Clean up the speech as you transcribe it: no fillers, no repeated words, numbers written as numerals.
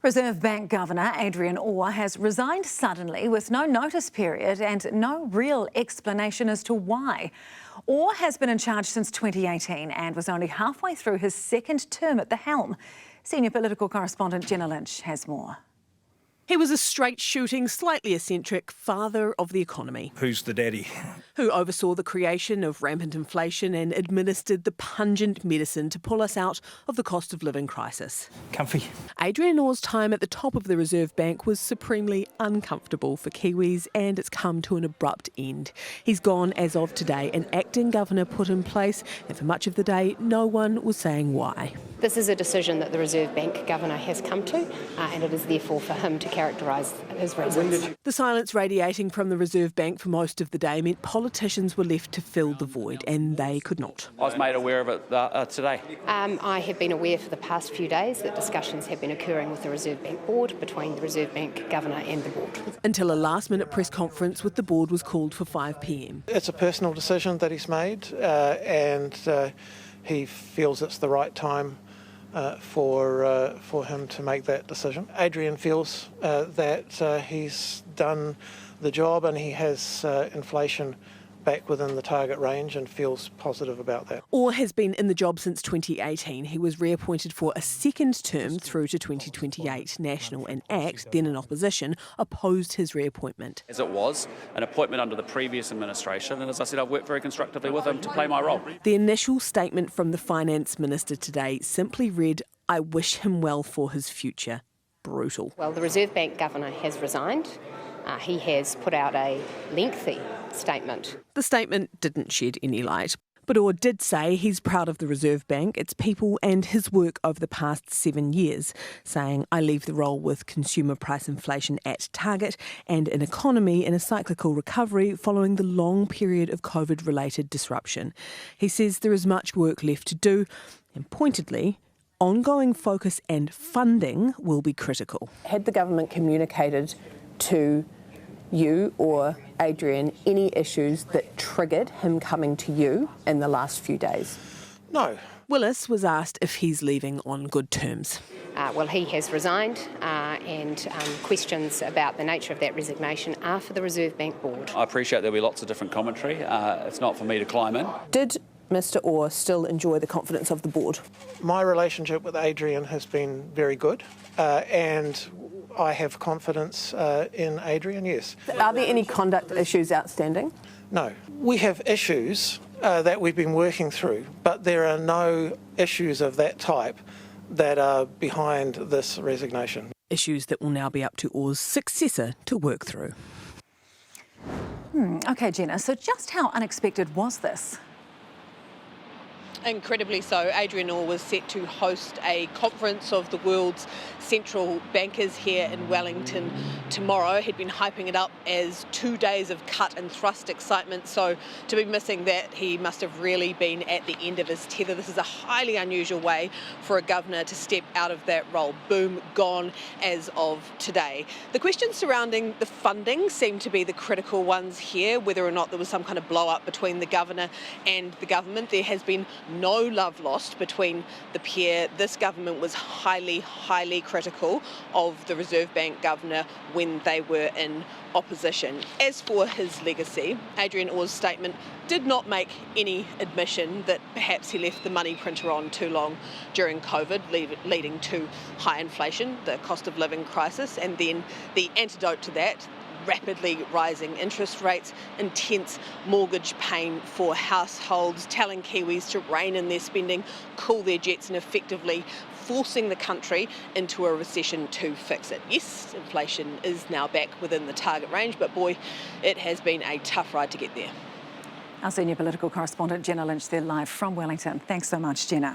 Reserve Bank Governor Adrian Orr has resigned suddenly with no notice period and no real explanation as to why. Orr has been in charge since 2018 and was only halfway through his second term at the helm. Senior political correspondent Jenna Lynch has more. He was a straight-shooting, slightly eccentric father of the economy. Who's the daddy? Who oversaw the creation of rampant inflation and administered the pungent medicine to pull us out of the cost of living crisis. Comfy. Adrian Orr's time at the top of the Reserve Bank was supremely uncomfortable for Kiwis, and it's come to an abrupt end. He's gone as of today, an acting governor put in place, and for much of the day, no one was saying why. This is a decision that the Reserve Bank Governor has come to, and it is therefore for him to characterise his reasons. The silence radiating from the Reserve Bank for most of the day meant politicians were left to fill the void, and they could not. I was made aware of it today. I have been aware for the past few days that discussions have been occurring with the Reserve Bank Board between the Reserve Bank Governor and the Board. Until a last-minute press conference with the Board was called for 5 p.m. It's a personal decision that he's made, and he feels it's the right time for him to make that decision. Adrian feels that he's done the job and he has inflation back within the target range and feels positive about that. Orr has been in the job since 2018. He was reappointed for a second term through to 2028. National and ACT, then in opposition, opposed his reappointment. As it was an appointment under the previous administration, and as I said, I've worked very constructively with him to play my role. The initial statement from the Finance Minister today simply read, "I wish him well for his future." Brutal. Well, the Reserve Bank Governor has resigned. He has put out a lengthy statement. The statement didn't shed any light, but Orr did say he's proud of the Reserve Bank, its people and his work over the past 7 years, saying, "I leave the role with consumer price inflation at target and an economy in a cyclical recovery following the long period of COVID-related disruption." He says there is much work left to do, and pointedly, ongoing focus and funding will be critical. Had the government communicated to you or Adrian any issues that triggered him coming to you in the last few days? No. Willis was asked if he's leaving on good terms. Well, he has resigned, and questions about the nature of that resignation are for the Reserve Bank Board. I appreciate there'll be lots of different commentary. It's not for me to climb in. Did Mr Orr still enjoy the confidence of the board? My relationship with Adrian has been very good, and I have confidence in Adrian, yes. Are there any conduct issues outstanding? No. We have issues that we've been working through, but there are no issues of that type that are behind this resignation. Issues that will now be up to Orr's successor to work through. OK, Jenna, so just how unexpected was this? Incredibly so. Adrian Orr was set to host a conference of the world's central bankers here in Wellington tomorrow. He'd been hyping it up as 2 days of cut and thrust excitement, so to be missing that, he must have really been at the end of his tether. This is a highly unusual way for a governor to step out of that role. Boom, gone as of today. The questions surrounding the funding seem to be the critical ones here, whether or not there was some kind of blow-up between the governor and the government. There has been no love lost between the pair. This government was highly critical of the Reserve Bank Governor when they were in opposition. As for his legacy, Adrian Orr's statement did not make any admission that perhaps he left the money printer on too long during COVID, leading to high inflation, the cost of living crisis, and then the antidote to that, rapidly rising interest rates, intense mortgage pain for households, telling Kiwis to rein in their spending, cool their jets, and effectively forcing the country into a recession to fix it. Yes, inflation is now back within the target range, but boy, it has been a tough ride to get there. Our senior political correspondent Jenna Lynch there live from Wellington. Thanks so much, Jenna.